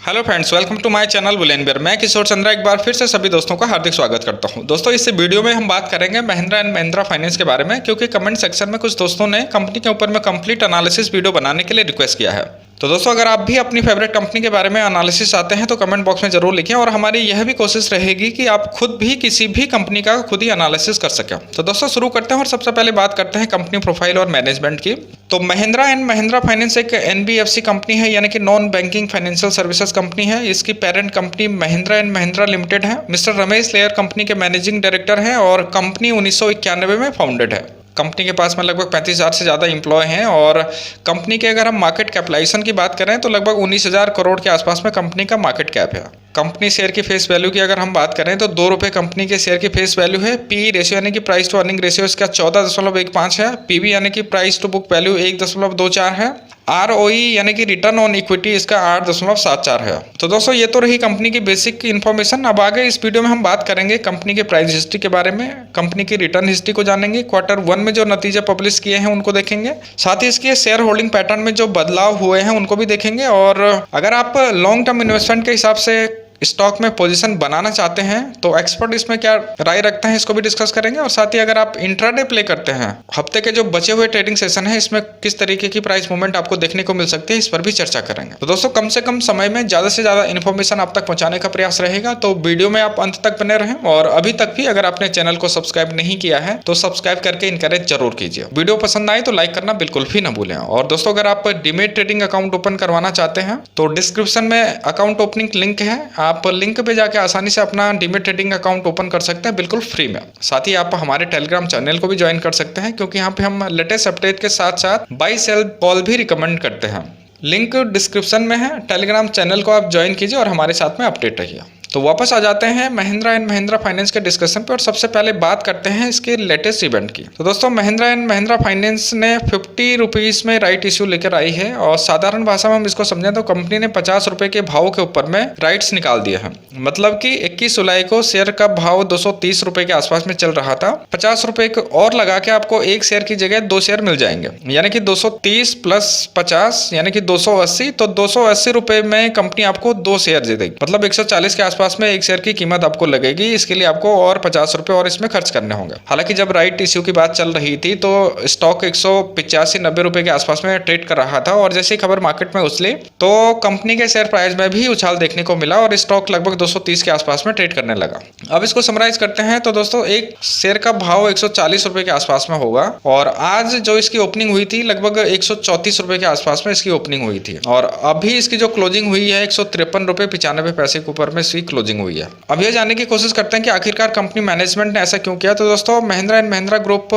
Hello friends, welcome to my channel bullion bear. मैं किशोर चंद्रा एक बार फिर से सभी दोस्तों का हार्दिक स्वागत करता हूं। दोस्तों, इस वीडियो में हम बात करेंगे महिंद्रा एंड महिंद्रा फाइनेंस के बारे में, क्योंकि कमेंट सेक्शन में कुछ दोस्तों ने कंपनी के ऊपर में कंप्लीट एनालिसिस वीडियो बनाने के लिए रिक्वेस्ट किया है। तो दोस्तों, अगर आप भी अपनी फेवरेट कंपनी के बारे में एनालिसिस चाहते हैं तो कमेंट बॉक्स में जरूर लिखें, और हमारी यह भी कोशिश रहेगी कि आप खुद भी किसी भी कंपनी का खुद ही एनालिसिस कर सकें। तो दोस्तों, शुरू करते हैं और सबसे पहले बात करते हैं कंपनी प्रोफाइल और मैनेजमेंट की। तो महिंद्रा एंड महिंद्रा फाइनेंस एक एनबीएफसी कंपनी है, यानी कि non banking financial services company है। इसकी parent company Mahindra and Mahindra limited है। मिस्टर रमेश लेयर कंपनी के मैनेजिंग डायरेक्टर हैं और कंपनी 1991 में फाउंडेड है। कंपनी के पास में लगभग 35,000 से ज़्यादा एम्प्लॉय हैं, और कंपनी के अगर हम मार्केट कैपिटलाइजेशन की बात करें तो लगभग 19,000 करोड़ के आसपास में कंपनी का मार्केट कैप है। कंपनी शेयर की फेस वैल्यू की अगर हम बात करें तो ₹2 कंपनी के शेयर की फेस वैल्यू है। पी रेशियो यानी कि प्राइस टू अर्निंग रेशियो इसका 14.15 है। पीबी यानी कि प्राइस टू बुक वैल्यू 1.24 है। आरओई यानी कि रिटर्न ऑन इक्विटी इसका 8.74 है। तो दोस्तों, ये तो रही कंपनी की बेसिक इन्फॉर्मेशन। अब आगे इस वीडियो में हम बात करेंगे कंपनी के प्राइस हिस्ट्री के बारे में, कंपनी की रिटर्न हिस्ट्री को जानेंगे, Q1 में जो नतीजे पब्लिश किए हैं उनको देखेंगे, साथ ही इसके शेयर होल्डिंग पैटर्न में जो बदलाव हुए हैं उनको भी देखेंगे। और अगर आप लॉन्ग टर्म इन्वेस्टमेंट के हिसाब से स्टॉक में पोजीशन बनाना चाहते हैं तो एक्सपर्ट इसमें क्या राय रखते हैं इसको भी डिस्कस करेंगे। और साथ ही अगर आप इंट्राडे प्ले करते हैं, हफ्ते के जो बचे हुए ट्रेडिंग सेशन है इसमें किस तरीके की प्राइस मूवमेंट आपको देखने को मिल सकती है, इस पर भी चर्चा करेंगे। तो दोस्तों, कम से कम समय में ज़्यादा से ज़्यादा इन्फॉर्मेशन आप तक पहुंचाने का प्रयास रहेगा, तो वीडियो में आप अंत तक बने रहें। और अभी तक भी अगर आपने चैनल को सब्सक्राइब नहीं किया है तो सब्सक्राइब करके इनकरेज जरूर कीजिए। वीडियो पसंद आए तो लाइक करना बिल्कुल भी ना भूलें। और दोस्तों, अगर आप डीमेट ट्रेडिंग अकाउंट ओपन करवाना चाहते हैं तो डिस्क्रिप्शन में अकाउंट ओपनिंग लिंक है, आप लिंक पे के आसानी से अपना डीमेट ट्रेडिंग अकाउंट ओपन कर सकते हैं बिल्कुल फ्री में। साथ ही आप हमारे टेलीग्राम चैनल को भी ज्वाइन कर सकते हैं, क्योंकि यहाँ पे हम लेटेस्ट अपडेट के साथ साथ बाय सेल कॉल भी रिकमेंड करते हैं। लिंक डिस्क्रिप्शन में है, टेलीग्राम चैनल को आप ज्वाइन कीजिए और हमारे साथ में अपडेट रहिए। तो वापस आ जाते हैं महिंद्रा एंड महिंद्रा फाइनेंस के डिस्कशन पे, और सबसे पहले बात करते हैं इसके लेटेस्ट इवेंट की। तो दोस्तों, महिंद्रा एंड महिंद्रा फाइनेंस ने ₹50 में राइट इश्यू लेकर आई है, और साधारण भाषा में हम इसको समझें तो कंपनी ने ₹50 के भाव के ऊपर में राइट्स निकाल दिए हैं। मतलब कि 21 जुलाई को शेयर का भाव ₹230 के आसपास में चल रहा था। ₹50 और लगा के आपको एक शेयर की जगह 2 शेयर मिल जाएंगे, यानी कि 230 + 50 यानी कि 280। तो ₹280 में कंपनी आपको 2 शेयर दे देगी, मतलब 140 के आसपास में एक शेयर की कीमत आपको लगेगी। इसके लिए आपको और ₹50 और इसमें खर्च करने होंगे। हालांकि जब राइट इश्यू की बात चल रही थी तो स्टॉक 185-90 के आसपास में ट्रेड कर रहा था, और जैसे ही खबर मार्केट में उछली तो कंपनी के शेयर प्राइस में भी उछाल देखने को मिला और स्टॉक लगभग 230 के आसपास में ट्रेड करने लगा। अब इसको समराइज करते हैं तो दोस्तों, एक शेयर का भाव ₹140 के आसपास में होगा, और आज जो इसकी ओपनिंग हुई थी लगभग ₹134 के आसपास में इसकी ओपनिंग हुई थी, और अभी इसकी जो क्लोजिंग हुई है ₹153.95 के ऊपर में इसकी क्लोजिंग हुई है। अब यह जानने की कोशिश करते हैं कि आखिरकार कंपनी मैनेजमेंट ने ऐसा क्यों किया। तो दोस्तों, महिंद्रा एंड महिंद्रा ग्रुप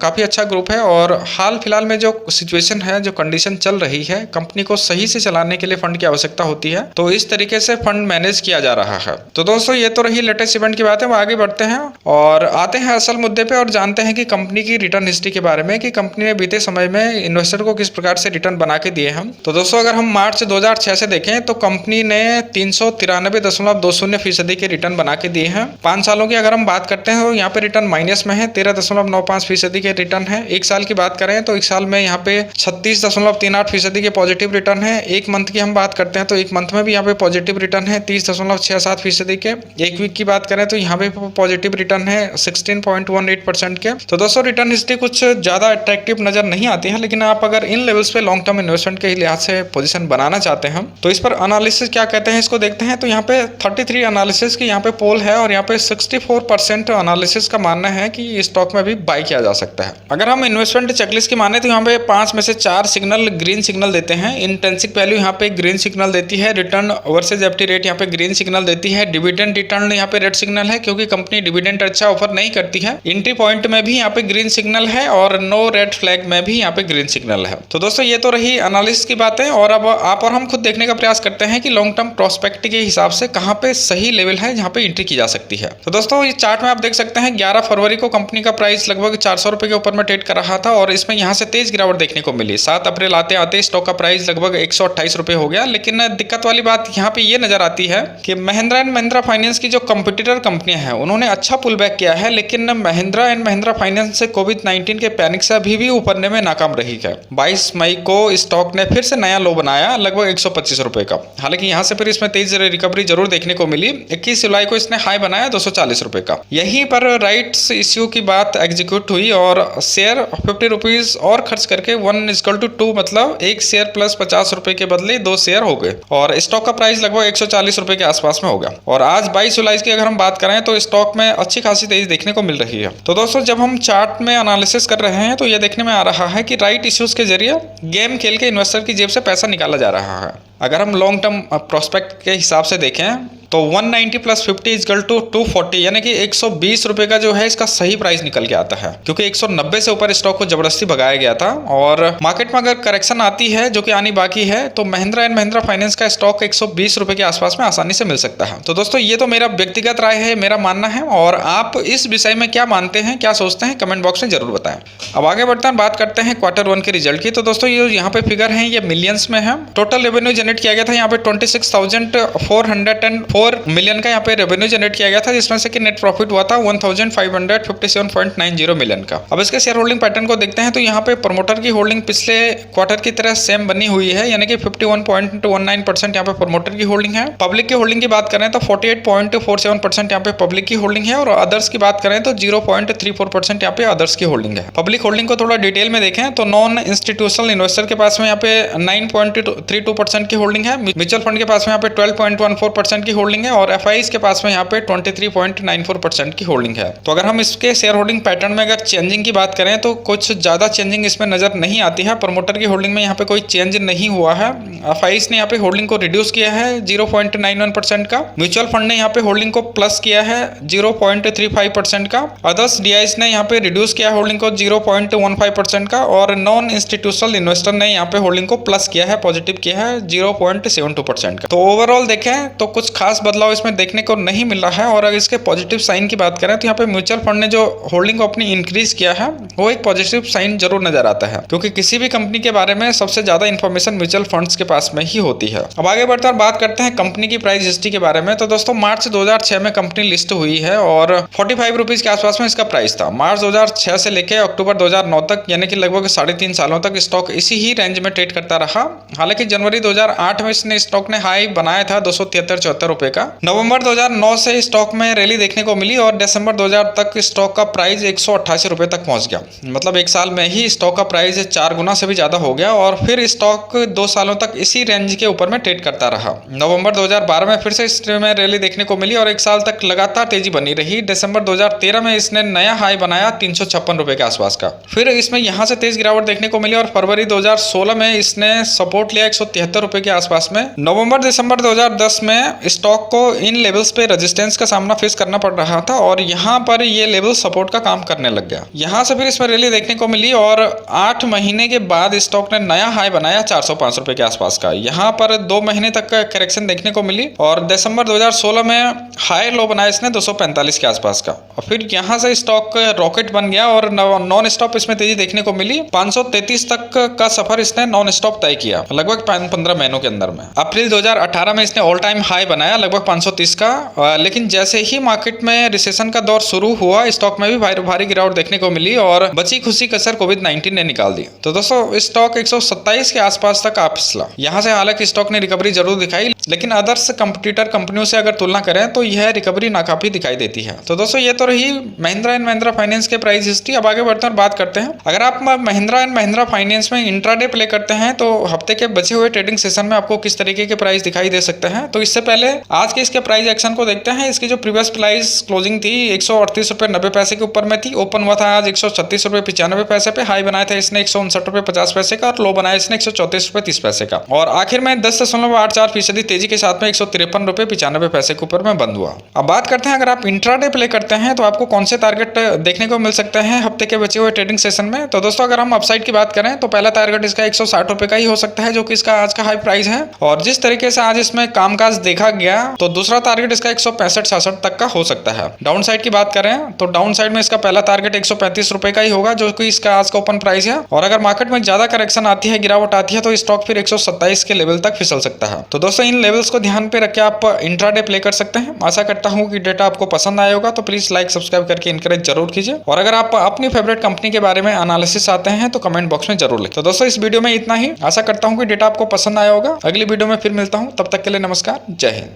काफी अच्छा ग्रुप है, और हाल फिलहाल में जो सिचुएशन है, जो कंडीशन चल रही है, कंपनी को सही से चलाने के लिए फंड की आवश्यकता होती है, तो इस तरीके से फंड मैनेज किया जा रहा है। तो दोस्तों, ये तो रही लेटेस्ट इवेंट की बात है। वो आगे बढ़ते हैं और आते हैं असल मुद्दे पे, और जानते हैं कि कंपनी की रिटर्न हिस्ट्री के बारे में, कि कंपनी ने बीते समय में इन्वेस्टर को किस प्रकार से रिटर्न बना के दिए हैं। तो दोस्तों, अगर हम मार्च 2006 से देखें तो कंपनी ने 393.20% के रिटर्न बना के दिए हैं। 5 सालों की अगर हम बात करते हैं तो यहाँ पे रिटर्न माइनस में है, 13.95% के रिटर्न है। 1 साल की बात करें तो 1 साल में यहाँ पे 36.38% के पॉजिटिव रिटर्न है। 1 मंथ की हम बात करते हैं तो 1 मंथ में भी यहाँ पे पॉजिटिव रिटर्न है 30.67% के। 1 वीक की बात करें तो यहाँ पे पॉजिटिव रिटर्न है 16.18% के। तो दोस्तों, रिटर्न हिस्ट्री कुछ ज्यादा अट्रैक्टिव नजर नहीं आती है, लेकिन आप अगर इन लेवल्स पे लॉन्ग टर्म इन्वेस्टमेंट के लिहाज से पोजीशन बनाना चाहते हैं तो इस पर एनालिसिस क्या कहते हैं इसको देखते हैं। तो यहाँ पे 33 एनालिसिस की यहाँ पे पोल है, और यहाँ पे 64% एनालिसिस का मानना है कि स्टॉक में भी बाय किया जा सकता है। अगर हम इन्वेस्टमेंट चेकलिस्ट की माने तो यहाँ पे 5 में से 4 सिग्नल ग्रीन सिग्नल देते हैं। इंट्रिंसिक वैल्यू यहाँ पे ग्रीन सिग्नल देती है, रिटर्न वर्सेज एफडी रेट यहाँ पे ग्रीन सिग्नल देती है, डिविडेंड रिटर्न यहाँ पे रेड सिग्नल है क्योंकि कंपनी डिविडेंड अच्छा ऑफर नहीं करती है, एंट्री पॉइंट में भी यहाँ पे ग्रीन सिग्नल है, और नो रेड फ्लैग में भी यहाँ पे ग्रीन सिग्नल है। तो दोस्तों, ये तो रही एनालिसिस की बातें, और अब आप और हम खुद देखने का प्रयास करते हैं कि लॉन्ग टर्म प्रोस्पेक्ट के हिसाब से कहाँ यहाँ पे सही लेवल है जहाँ पे एंट्री की जा सकती है। तो दोस्तों ये चार्ट में आप देख सकते हैं 11 फरवरी को कंपनी का प्राइस लगभग 400 रुपए के ऊपर में ट्रेड कर रहा था और इसमें यहाँ से तेज गिरावट देखने को मिली। 7 अप्रैल आते आते स्टॉक का प्राइस लगभग 128 रुपए हो गया। लेकिन दिक्कत वाली बात यहाँ पे ये नजर आती है कि महिंद्रा एंड महिंद्रा फाइनेंस की जो कंपटीटर कंपनियां हैं उन्होंने अच्छा पुल बैक किया है, लेकिन महिंद्रा एंड महिंद्रा फाइनेंस से कोविड-19 के पैनिक से अभी उभरने में नाकाम रही है। 22 मई को स्टॉक ने फिर से नया लो बनाया लगभग 125 रुपए का। हालांकि यहाँ से फिर इसमें तेज रिकवरी जरूर देखने को मिली। 21 जुलाई को इसने हाई बनाया 240 रुपए का। यहीं पर राइट्स इश्यू की बात एग्जीक्यूट हुई और शेयर 50 रुपीज और खर्च करके 1:2 मतलब एक शेयर प्लस 50 रुपए के बदले 2 शेयर हो गए और स्टॉक का प्राइस लगभग 140 रुपए के आसपास में हो गया। और आज 22 जुलाई की अगर हम बात करें तो स्टॉक में अच्छी खासी तेजी देखने को मिल रही है। तो दोस्तों जब हम चार्ट में एनालिसिस कर रहे हैं तो यह देखने में आ रहा है कि राइट इश्यूज के जरिए गेम खेल के इन्वेस्टर की जेब से पैसा निकाला जा रहा है। अगर हम लॉन्ग टर्म प्रोस्पेक्ट के हिसाब से देखें तो 190 प्लस 50 इक्वल टू 240 यानी कि 120 रुपए का जो है इसका सही प्राइस निकल के आता है, क्योंकि 190 से ऊपर स्टॉक को जबरदस्ती भगाया गया था। और मार्केट में अगर करेक्शन आती है जो कि आनी बाकी है तो महिंद्रा एंड महिंद्रा फाइनेंस का स्टॉक 120 रुपए के आसपास में आसानी से मिल सकता है। तो दोस्तों ये तो मेरा व्यक्तिगत राय है, मेरा मानना है, और आप इस विषय में क्या मानते हैं, क्या सोचते हैं, कमेंट बॉक्स में जरूर बताएं। अब आगे बढ़ते हैं, बात करते हैं Q1 के रिजल्ट की। तो दोस्तों ये यहाँ पे फिगर है ये मिलियंस में है। टोटल रेवेन्यू जनरेट किया गया था यहाँ पे 26,404 मिलियन का यहाँ पे रेवेन्यू जनरेट किया गया था, जिसमें से कि नेट प्रॉफिट हुआ था 1,557.90 मिलियन का। अब इसके शेयर होल्डिंग पैटर्न को देखते हैं तो यहाँ पे प्रमोटर की होल्डिंग पिछले क्वार्टर की तरह सेम बनी हुई है, यानी कि 51.19% यहाँ पे प्रमोटर की होल्डिंग है। पब्लिक की होल्डिंग की बात करें तो 48.47% यहाँ पे पब्लिक की होल्डिंग है और अदर्स की बात करें तो 0.34% यहाँ पे अदर्स की होल्डिंग है। पब्लिक होल्डिंग को थोड़ा डिटेल में देखें तो नॉन इंस्टीट्यूशनल इन्वेस्टर के पास में यहाँ पे 9.32% की होल्डिंग है, म्यूचुअल फंड के पास में यहाँ पे 12.14% की होल्डिंग है और एफआईज के पास में यहाँ पे 23.94% की होल्डिंग है। तो अगर हम इसके शेयर होल्डिंग पैटर्न में अगर चेंजिंग की बात करें तो कुछ ज्यादा चेंजिंग इसमें नजर नहीं आती है। प्रमोटर की होल्डिंग में यहाँ पे कोई चेंज नहीं हुआ है। एफआईज ने यहाँ पे होल्डिंग को रिड्यूस किया है 0.91% का, म्यूचुअल फंड ने यहाँ पे होल्डिंग को प्लस किया है 0.35% का, अदर्स डीआईज ने यहाँ पे रिड्यूस किया होल्डिंग को 0.15% का और नॉन इंस्टीट्यूशनल इन्वेस्टर ने यहाँ पे होल्डिंग को प्लस किया है, पॉजिटिव किया है 0.72% का। तो ओवरऑल देखें तो कुछ खास बदलाव इसमें देखने को नहीं मिल रहा है। और अगर इसके पॉजिटिव साइन की बात करें तो यहाँ पे म्यूचुअल फंड ने जो होल्डिंग को अपनी इंक्रीज किया है वो एक पॉजिटिव साइन जरूर नजर आता है, क्योंकि किसी भी कंपनी के बारे में सबसे ज्यादा इंफॉर्मेशन म्यूचुअल फंड्स के पास में ही होती है। अब आगे बढ़ते हैं, बात करते हैं कंपनी की प्राइस हिस्ट्री के बारे में। तो दोस्तों मार्च 2006 में कंपनी लिस्ट हुई है और 45 रुपीज के आसपास में इसका प्राइस था। मार्च 2006 से लेकर अक्टूबर 2009 तक यानी कि लगभग 3.5 सालों तक स्टॉक इसी ही रेंज में ट्रेड करता रहा। हालांकि जनवरी 2008 में इसने स्टॉक ने हाई बनाया था 273-74 रुपए का। नवंबर 2009 से स्टॉक में रैली देखने को मिली और दिसंबर 2000 तक स्टॉक का प्राइस 188 रुपए तक पहुंच गया। मतलब एक साल में ही स्टॉक का प्राइस 4 गुना से भी ज्यादा हो गया और फिर स्टॉक 2 सालों तक इसी रेंज के ऊपर में ट्रेड करता रहा। नवंबर 2012 में फिर से इसमें रैली देखने को मिली और एक साल तक लगातार तेजी बनी रही। दिसंबर 2013 में इसने नया हाई बनाया 356 रुपए के आसपास का। फिर इसमें यहां से तेज गिरावट देखने को मिली और फरवरी 2016 में इसने सपोर्ट लिया 173 रुपए के आसपास में। नवंबर दिसंबर 2010 में स्टॉक को इन लेवल्स पे रेजिस्टेंस का सामना फेस करना पड़ रहा था और यहां पर ये लेवल सपोर्ट का काम करने लग गया। यहां से फिर इसमें रैली देखने को मिली और 8 महीने के बाद स्टॉक ने नया हाई बनाया 405 रुपए के आसपास का। यहां पर 2 महीने तक का करेक्शन देखने को मिली और दिसंबर 2016 में हाई लो बनाया इसने 245 के आसपास का और फिर यहां से स्टॉक रॉकेट बन गया और नॉन स्टॉप इसमें तेजी देखने को मिली। 533 तक का सफर इसने नॉन स्टॉप तय किया लगभग 15 महीनों के अंदर में। अप्रैल 2018 में इसने ऑल टाइम हाई बनाया लगभग 530 का। लेकिन जैसे ही मार्केट में रिसेशन का दौर शुरू हुआ स्टॉक में भी भारी गिरावट देखने को मिली और बची खुशी कसर कोविड-19 ने निकाल दी। तो दोस्तों स्टॉक 127 के आसपास तक आ फिसला। यहाँ से हालांकि स्टॉक ने रिकवरी जरूर दिखाई, लेकिन अदर्स कंपटीटर कंपनियों से अगर तुलना करें तो यह रिकवरी नाकाफी दिखाई देती है। तो दोस्तों ये तो रही महिंद्रा एंड महिंद्रा फाइनेंस के प्राइस हिस्ट्री। अब आगे बढ़ते हैं और बात करते हैं, अगर आप महिंद्रा एंड महिंद्रा फाइनेंस में इंट्राडे प्ले करते हैं तो हफ्ते के बचे हुए ट्रेडिंग सेशन में आपको किस तरीके के प्राइस दिखाई दे सकते हैं। तो इससे पहले आज के इसके प्राइस एक्शन को देखते हैं। इसकी जो प्रीवियस प्राइस क्लोजिंग थी 138 रुपए 90 पैसे के ऊपर में थी। ओपन हुआ था आज 136 रुपए 95 पैसे पे। हाई बनाया था इसने 159 रुपए 50 पैसे का और लो बनाया इसने 134 रुपए 30 पैसे का और आखिर में 10.84% तेजी के साथ में 153 रुपए 95 पैसे के ऊपर में बंद हुआ। अब बात करते हैं, अगर आप इंट्राडे प्ले करते हैं तो आपको कौन से टारगेट देखने को मिल सकते हैं हफ्ते के बचे हुए ट्रेडिंग सेशन में। तो दोस्तों अगर हम अपसाइड की बात करें तो पहला टारगेट इसका 160 रुपए का ही हो सकता है, जो कि इसका आज का हाई प्राइस है। और जिस तरीके से आज इसमें कामकाज देखा गया गया तो दूसरा टारगेट इसका 165-66 तक का हो सकता है। डाउन साइड की बात करें तो डाउन साइड में इसका पहला टारगेट 135 रुपए का ही होगा, जो कि इसका आज का ओपन प्राइस है। और अगर मार्केट में ज्यादा करेक्शन आती है, गिरावट आती है, तो स्टॉक फिर 127 के लेवल तक फिसल सकता है। तो दोस्तों इन लेवल्स को ध्यान पे रख के आप इंट्राडे प्ले कर सकते हैं। आशा करता हूं कि डेटा आपको पसंद आया होगा, तो प्लीज लाइक सब्सक्राइब करके इनकरेज जरूर कीजिए। और अगर आप अपनी फेवरेट कंपनी के बारे में एनालिसिस आते हैं तो कमेंट बॉक्स में जरूर लिखें। तो दोस्तों इस वीडियो में इतना ही। आशा करता हूं कि डेटा आपको पसंद आया होगा। अगली वीडियो में फिर मिलता हूं, तब तक के लिए नमस्कार, जय हिंद।